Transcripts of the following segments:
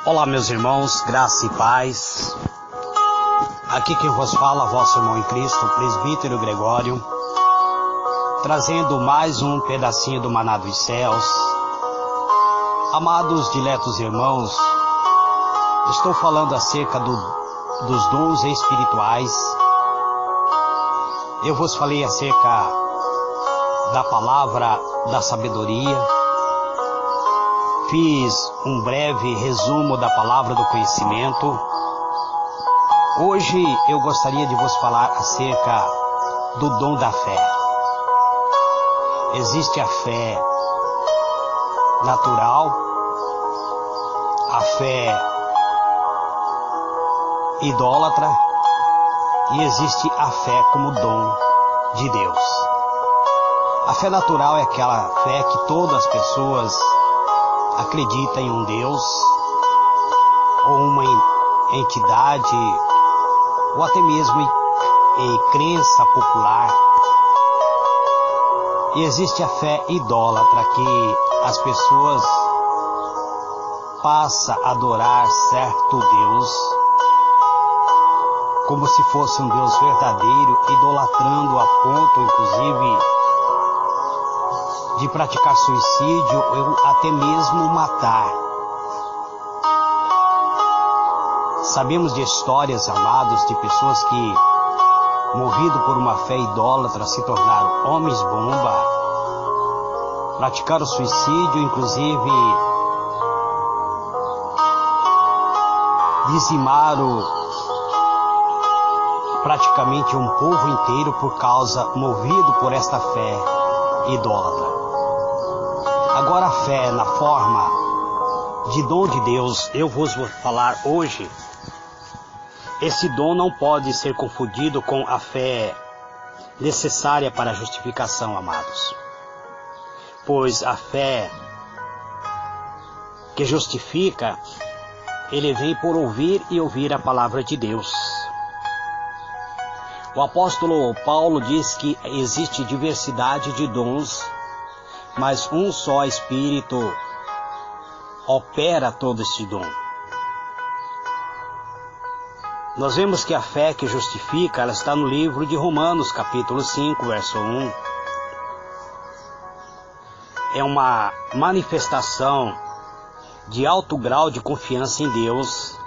Olá, meus irmãos, graça e paz. Aqui quem vos fala, vosso irmão em Cristo, presbítero Gregório, trazendo mais um pedacinho do maná dos céus. Amados, diletos irmãos, estou falando acerca dos dons espirituais. Eu vos falei acerca da palavra da sabedoria. Fiz um breve resumo da palavra do conhecimento. Hoje eu gostaria de vos falar acerca do dom da fé. Existe a fé natural, a fé idólatra e existe a fé como dom de Deus. A fé natural é aquela fé que todas as pessoas acredita em um Deus, ou uma entidade, ou até mesmo em crença popular. E existe a fé idólatra, que as pessoas passam a adorar certo Deus, como se fosse um Deus verdadeiro, idolatrando a ponto, inclusive, de praticar suicídio ou até mesmo matar. Sabemos de histórias, amados, de pessoas que, movido por uma fé idólatra, se tornaram homens-bomba, praticaram suicídio, inclusive dizimaram praticamente um povo inteiro por causa, movido por esta fé idólatra. Agora a fé na forma de dom de Deus, eu vos vou falar hoje. Esse dom não pode ser confundido com a fé necessária para a justificação, amados. Pois a fé que justifica, ele vem por ouvir e ouvir a palavra de Deus. O apóstolo Paulo diz que existe diversidade de dons, mas um só Espírito opera todo este dom. Nós vemos que a fé que justifica, ela está no livro de Romanos, capítulo 5, verso 1. É uma manifestação de alto grau de confiança em Deus,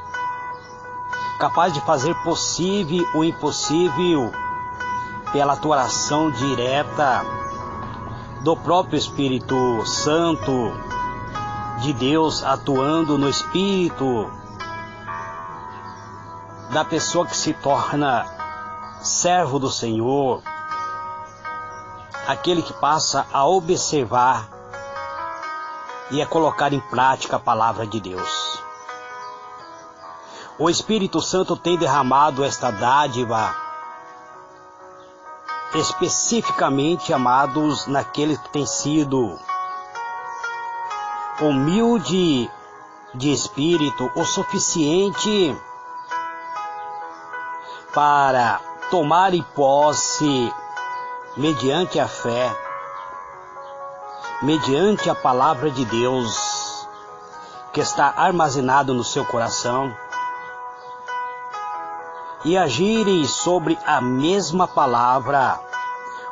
capaz de fazer possível o impossível pela atuação direta do próprio Espírito Santo de Deus, atuando no espírito da pessoa que se torna servo do Senhor, aquele que passa a observar e a colocar em prática a palavra de Deus. O Espírito Santo tem derramado esta dádiva especificamente, amados, naquele que tem sido humilde de espírito, o suficiente para tomar em posse, mediante a fé, mediante a palavra de Deus que está armazenado no seu coração, e agirem sobre a mesma palavra,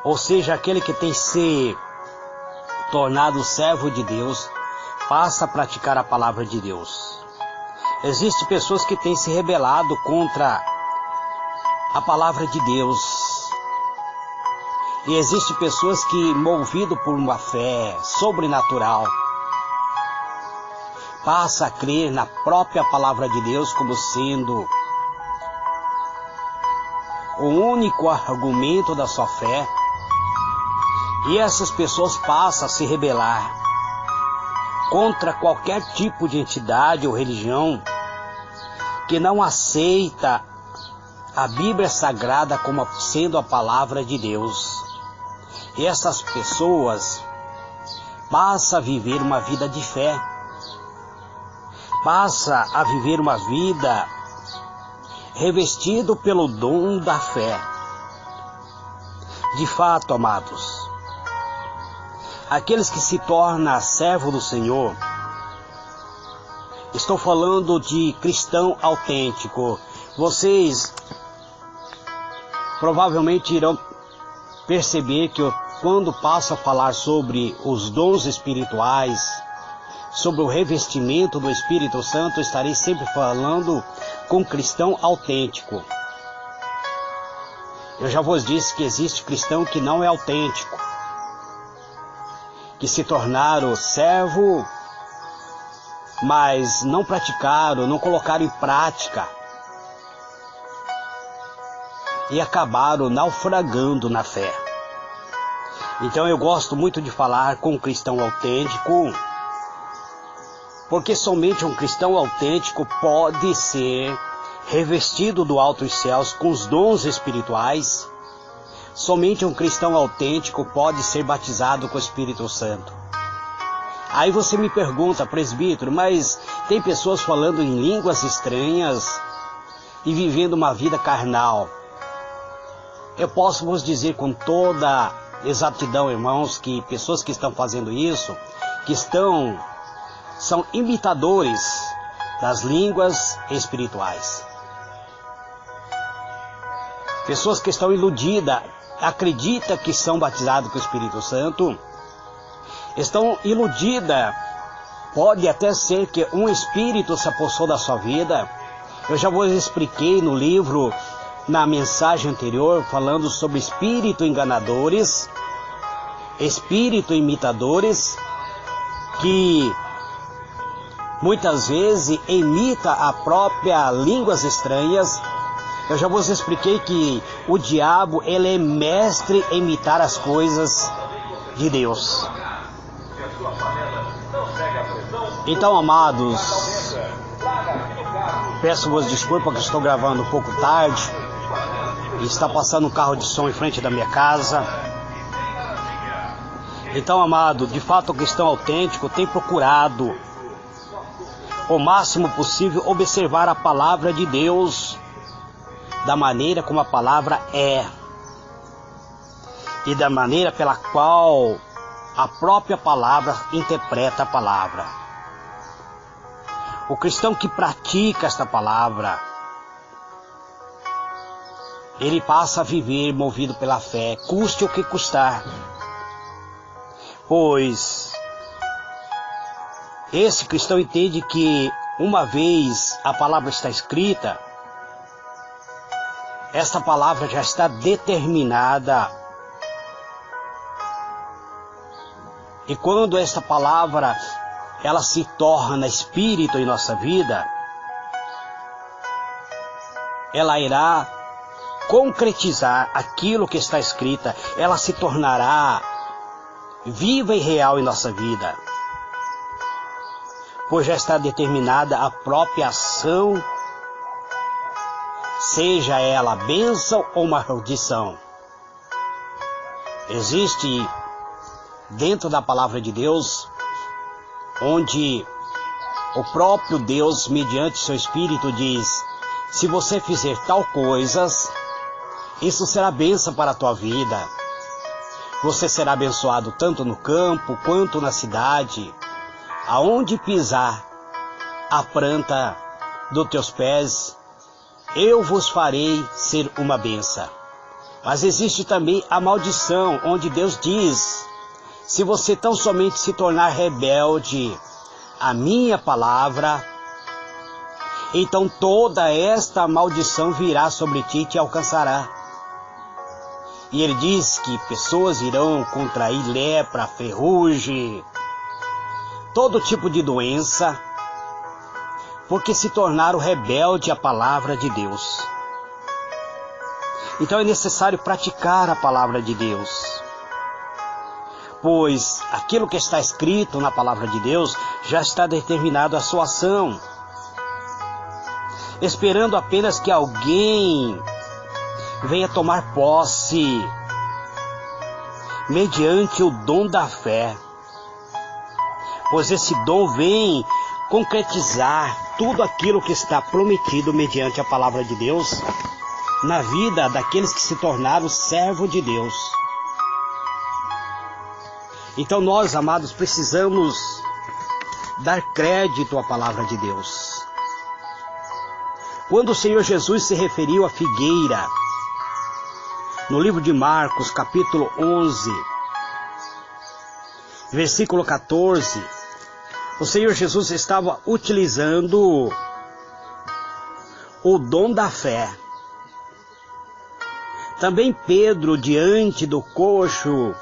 ou seja, aquele que tem se tornado servo de Deus, passa a praticar a palavra de Deus. Existem pessoas que têm se rebelado contra a palavra de Deus, e existem pessoas que, movido por uma fé sobrenatural, passa a crer na própria palavra de Deus como sendo o único argumento da sua fé, e essas pessoas passam a se rebelar contra qualquer tipo de entidade ou religião que não aceita a Bíblia Sagrada como sendo a palavra de Deus. E essas pessoas passam a viver uma vida de fé, passam a viver uma vida revestido pelo dom da fé. De fato, amados, aqueles que se tornam servo do Senhor, Estou falando de cristão autêntico. Vocês provavelmente irão perceber que quando passo a falar sobre os dons espirituais, sobre o revestimento do Espírito Santo, estarei sempre falando com cristão autêntico. Eu já vos disse que existe cristão que não é autêntico, que se tornaram servo, mas não praticaram, não colocaram em prática e acabaram naufragando na fé. Então eu gosto muito de falar com um cristão autêntico, porque somente um cristão autêntico pode ser revestido do alto dos céus com os dons espirituais. Somente um cristão autêntico pode ser batizado com o Espírito Santo. Aí você me pergunta, presbítero, mas tem pessoas falando em línguas estranhas e vivendo uma vida carnal. Eu posso vos dizer com toda exatidão, irmãos, que pessoas que estão fazendo isso, são imitadores das línguas espirituais. Pessoas que estão iludidas, acreditam que são batizados com o Espírito Santo, estão iludidas. Pode até ser que um espírito se apossou da sua vida. Eu já vos expliquei no livro, na mensagem anterior, falando sobre espírito enganadores, espírito imitadores, que muitas vezes imita a própria línguas estranhas. Eu já vos expliquei que o diabo, ele é mestre em imitar as coisas de Deus. Então, amados, peço-vos desculpa que estou gravando um pouco tarde. Está passando um carro de som em frente da minha casa. Então, amado, de fato o cristão autêntico tem procurado o máximo possível observar a palavra de Deus da maneira como a palavra é e da maneira pela qual a própria palavra interpreta a palavra. O cristão que pratica esta palavra, ele passa a viver movido pela fé, custe o que custar. Pois esse cristão entende que uma vez a palavra está escrita, esta palavra já está determinada. E quando esta palavra ela se torna espírito em nossa vida, ela irá concretizar aquilo que está escrita, ela se tornará viva e real em nossa vida, pois já está determinada a própria ação, seja ela bênção ou maldição. Existe dentro da palavra de Deus, onde o próprio Deus, mediante seu Espírito, diz: se você fizer tal coisas, isso será bênção para a tua vida. Você será abençoado tanto no campo quanto na cidade. Aonde pisar a planta dos teus pés, eu vos farei ser uma bênção. Mas existe também a maldição, onde Deus diz: se você tão somente se tornar rebelde à minha palavra, então toda esta maldição virá sobre ti e te alcançará. E ele diz que pessoas irão contrair lepra, ferrugem, todo tipo de doença, porque se tornaram rebelde à palavra de Deus. Então é necessário praticar a palavra de Deus, pois aquilo que está escrito na palavra de Deus já está determinado a sua ação, esperando apenas que alguém venha tomar posse mediante o dom da fé, pois esse dom vem concretizar tudo aquilo que está prometido mediante a palavra de Deus na vida daqueles que se tornaram servos de Deus. Então nós, amados, precisamos dar crédito à palavra de Deus. Quando o Senhor Jesus se referiu à figueira, no livro de Marcos, capítulo 11, versículo 14, o Senhor Jesus estava utilizando o dom da fé. Também Pedro, diante do coxo,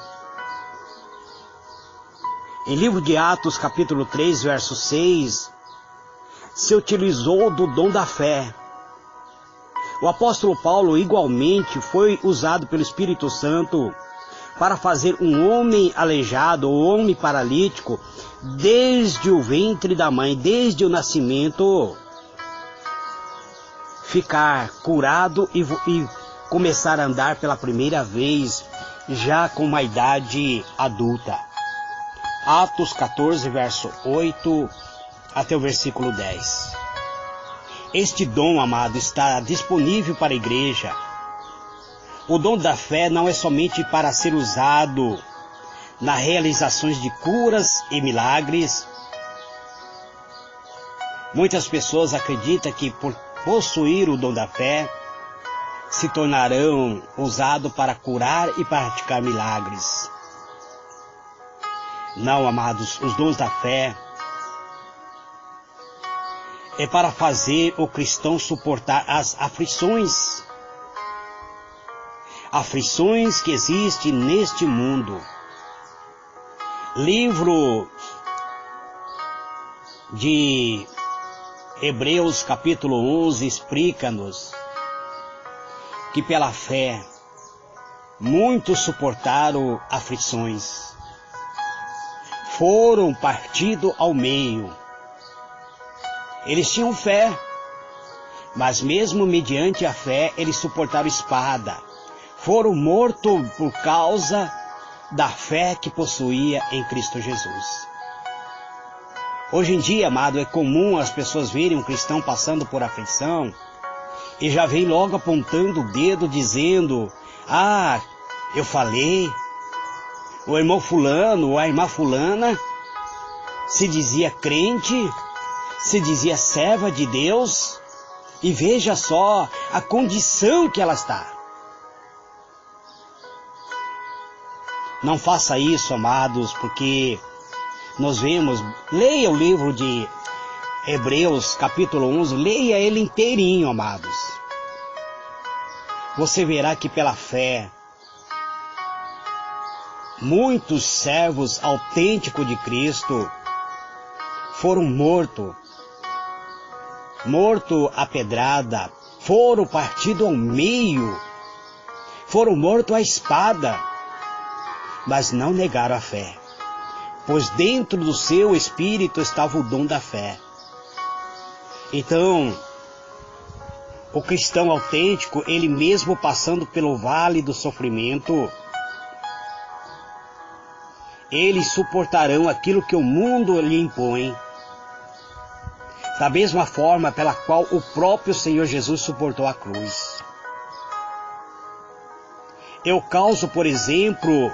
em livro de Atos, capítulo 3, verso 6, se utilizou do dom da fé. O apóstolo Paulo, igualmente, foi usado pelo Espírito Santo para fazer um homem aleijado, ou homem paralítico, desde o ventre da mãe, desde o nascimento, ficar curado e começar a andar pela primeira vez, já com uma idade adulta. Atos 14, verso 8 até o versículo 10. Este dom, amado, está disponível para a igreja. O dom da fé não é somente para ser usado nas realizações de curas e milagres. Muitas pessoas acreditam que por possuir o dom da fé, se tornarão usados para curar e praticar milagres. Não, amados, os dons da fé é para fazer o cristão suportar as aflições que existem neste mundo. Livro de Hebreus capítulo 11 explica-nos que pela fé muitos suportaram aflições, foram partidos ao meio. Eles tinham fé, mas mesmo mediante a fé eles suportaram espada, foram mortos por causa da fé que possuía em Cristo Jesus. Hoje em dia, amado, é comum as pessoas verem um cristão passando por aflição e já vem logo apontando o dedo dizendo: ah, eu falei, o irmão fulano ou a irmã fulana se dizia crente, se dizia serva de Deus, e veja só a condição que ela está. Não faça isso, amados, porque nós vemos, leia o livro de Hebreus, capítulo 11, leia ele inteirinho, amados. Você verá que pela fé, muitos servos autênticos de Cristo foram mortos à pedrada, foram partidos ao meio, foram mortos à espada, mas não negaram a fé, pois dentro do seu espírito estava o dom da fé. Então, o cristão autêntico, ele mesmo passando pelo vale do sofrimento, eles suportarão aquilo que o mundo lhe impõe, da mesma forma pela qual o próprio Senhor Jesus suportou a cruz. Eu causo, por exemplo,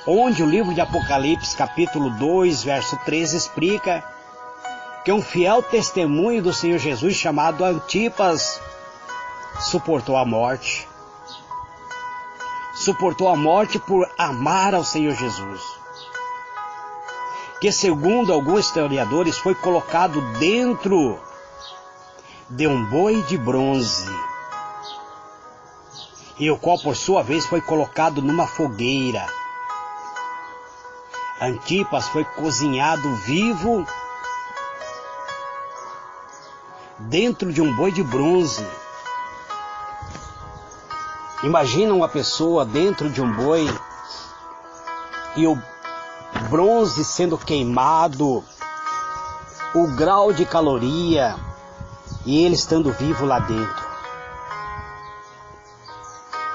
onde o livro de Apocalipse, capítulo 2, verso 13, explica que um fiel testemunho do Senhor Jesus, chamado Antipas, suportou a morte. Suportou a morte por amar ao Senhor Jesus, que segundo alguns historiadores foi colocado dentro de um boi de bronze, e o qual por sua vez foi colocado numa fogueira. Antipas foi cozinhado vivo dentro de um boi de bronze. Imagina uma pessoa dentro de um boi e o bronze sendo queimado, o grau de caloria, e ele estando vivo lá dentro.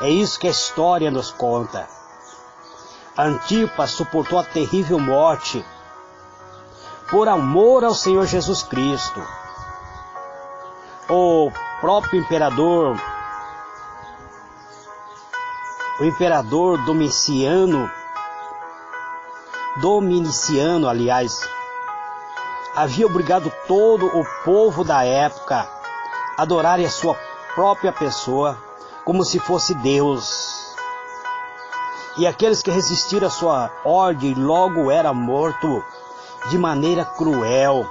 É isso que a história nos conta. Antipas suportou a terrível morte por amor ao Senhor Jesus Cristo. O próprio imperador, o imperador Domiciano, Dominiciano, aliás, havia obrigado todo o povo da época a adorarem a sua própria pessoa como se fosse Deus. E aqueles que resistiram à sua ordem logo era morto de maneira cruel.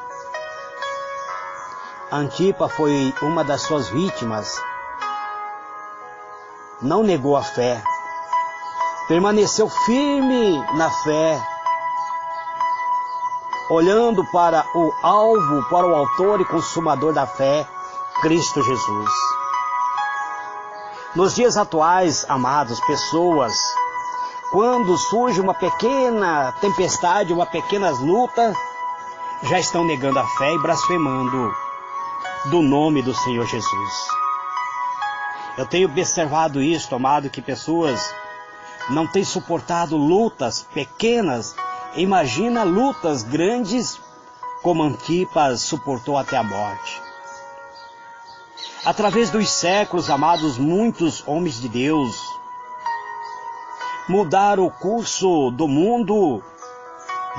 Antipa foi uma das suas vítimas. Não negou a fé, permaneceu firme na fé, olhando para o alvo, para o autor e consumador da fé, Cristo Jesus. Nos dias atuais, amados, pessoas, quando surge uma pequena tempestade, uma pequena luta, já estão negando a fé e blasfemando do nome do Senhor Jesus. Eu tenho observado isso, amado, que pessoas não têm suportado lutas pequenas. Imagina lutas grandes como Antipas suportou até a morte. Através dos séculos, amados, muitos homens de Deus mudaram o curso do mundo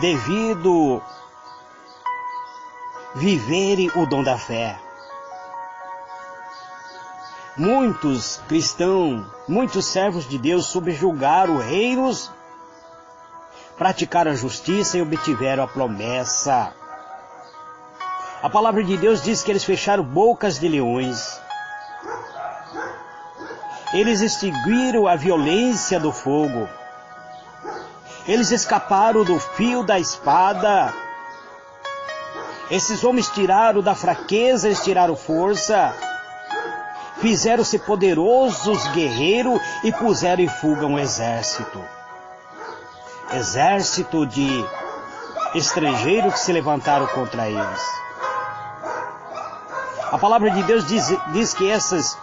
devido viverem o dom da fé. Muitos cristãos, muitos servos de Deus subjugaram reinos, praticaram a justiça e obtiveram a promessa. A palavra de Deus diz que eles fecharam bocas de leões. Eles extinguiram a violência do fogo. Eles escaparam do fio da espada. Esses homens tiraram da fraqueza, eles tiraram força. Fizeram-se poderosos guerreiros e puseram em fuga um exército. Exército de estrangeiros que se levantaram contra eles. A palavra de Deus diz que essas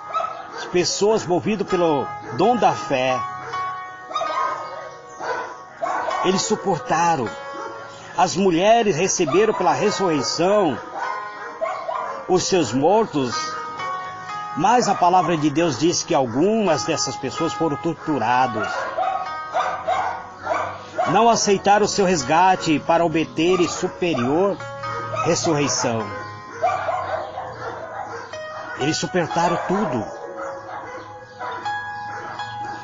pessoas movidas pelo dom da fé, eles suportaram. As mulheres receberam pela ressurreição os seus mortos, mas a palavra de Deus diz que algumas dessas pessoas foram torturadas. Não aceitaram o seu resgate para obterem superior ressurreição. Eles suportaram tudo.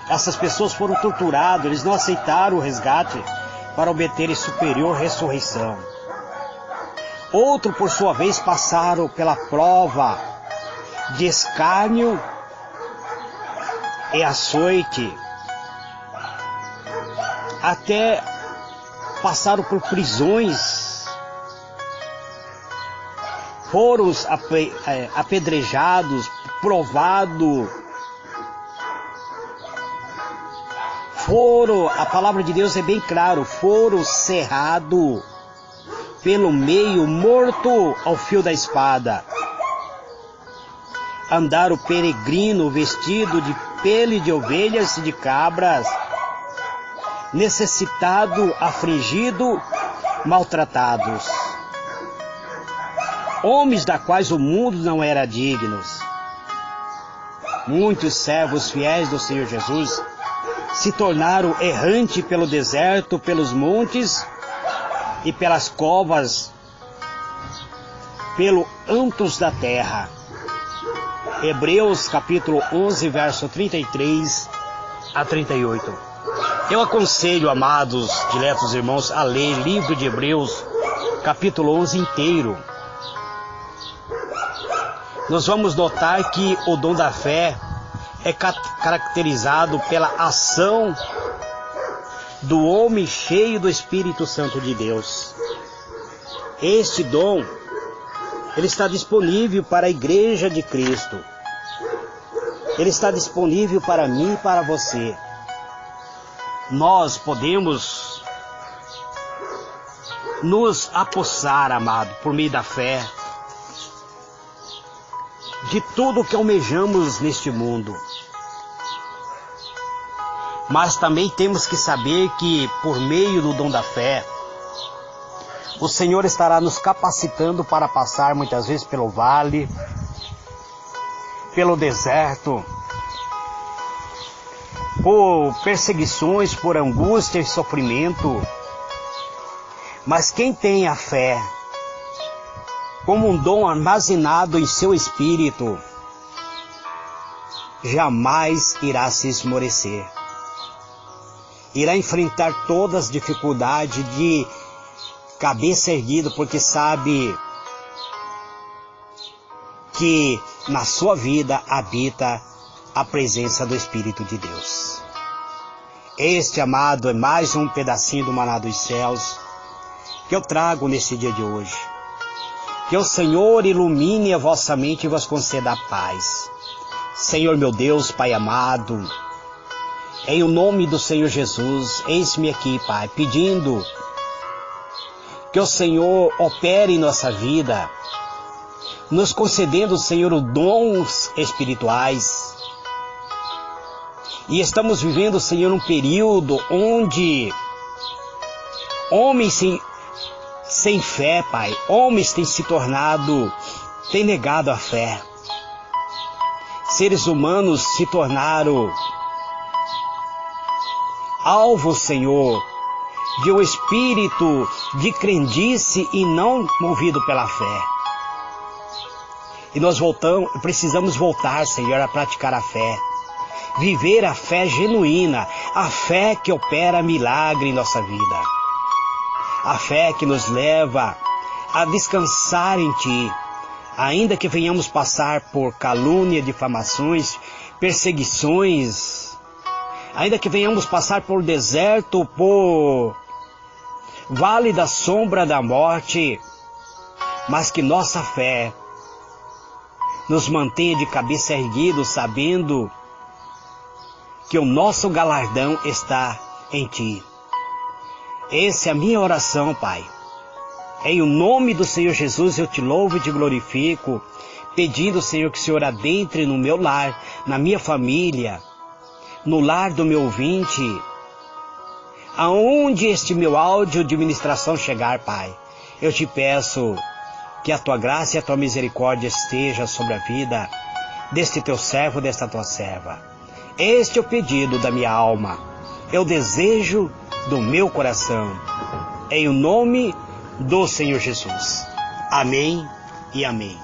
Essas pessoas foram torturadas, eles não aceitaram o resgate para obterem superior ressurreição. Outros, por sua vez, passaram pela prova de escárnio e açoite, até passaram por prisões, foram apedrejados, provados, a palavra de Deus é bem claro, foram cerrados pelo meio, morto ao fio da espada. Andaram peregrino, vestido de pele de ovelhas e de cabras, necessitado, afligido, maltratados. Homens da quais o mundo não era digno. Muitos servos fiéis do Senhor Jesus se tornaram errantes pelo deserto, pelos montes e pelas covas, pelo antros da terra. Hebreus capítulo 11, verso 33 a 38. Eu aconselho, amados, diletos irmãos, a ler o livro de Hebreus, capítulo 11 inteiro. Nós vamos notar que o dom da fé é caracterizado pela ação do homem cheio do Espírito Santo de Deus. Este dom, ele está disponível para a Igreja de Cristo. Ele está disponível para mim e para você. Nós podemos nos apossar, amado, por meio da fé, de tudo que almejamos neste mundo. Mas também temos que saber que, por meio do dom da fé, o Senhor estará nos capacitando para passar muitas vezes pelo vale, pelo deserto, por perseguições, por angústia e sofrimento. Mas quem tem a fé como um dom armazenado em seu espírito, jamais irá se esmorecer. Irá enfrentar todas as dificuldades de cabeça erguida, porque sabe que na sua vida habita a presença do Espírito de Deus. Este, amado, é mais um pedacinho do maná dos céus que eu trago nesse dia de hoje. Que o Senhor ilumine a vossa mente e vos conceda a paz. Senhor meu Deus, Pai amado, em o nome do Senhor Jesus, eis-me aqui, Pai, pedindo que o Senhor opere em nossa vida, nos concedendo, Senhor, os dons espirituais. E estamos vivendo, Senhor, um período onde homens sem fé, Pai, homens têm se tornado, têm negado a fé. Seres humanos se tornaram alvo, Senhor, de um espírito de crendice e não movido pela fé. E nós precisamos voltar, Senhor, a praticar a fé. Viver a fé genuína, a fé que opera milagre em nossa vida. A fé que nos leva a descansar em Ti, ainda que venhamos passar por calúnia, difamações, perseguições, ainda que venhamos passar por deserto, por vale da sombra da morte, mas que nossa fé nos mantenha de cabeça erguida, sabendo que o nosso galardão está em Ti. Essa é a minha oração, Pai. Em o nome do Senhor Jesus eu te louvo e te glorifico, pedindo, Senhor, que o Senhor adentre no meu lar, na minha família, no lar do meu ouvinte, aonde este meu áudio de ministração chegar, Pai. Eu te peço que a Tua graça e a Tua misericórdia esteja sobre a vida deste Teu servo, desta Tua serva. Este é o pedido da minha alma, é o desejo do meu coração, em o nome do Senhor Jesus. Amém e amém.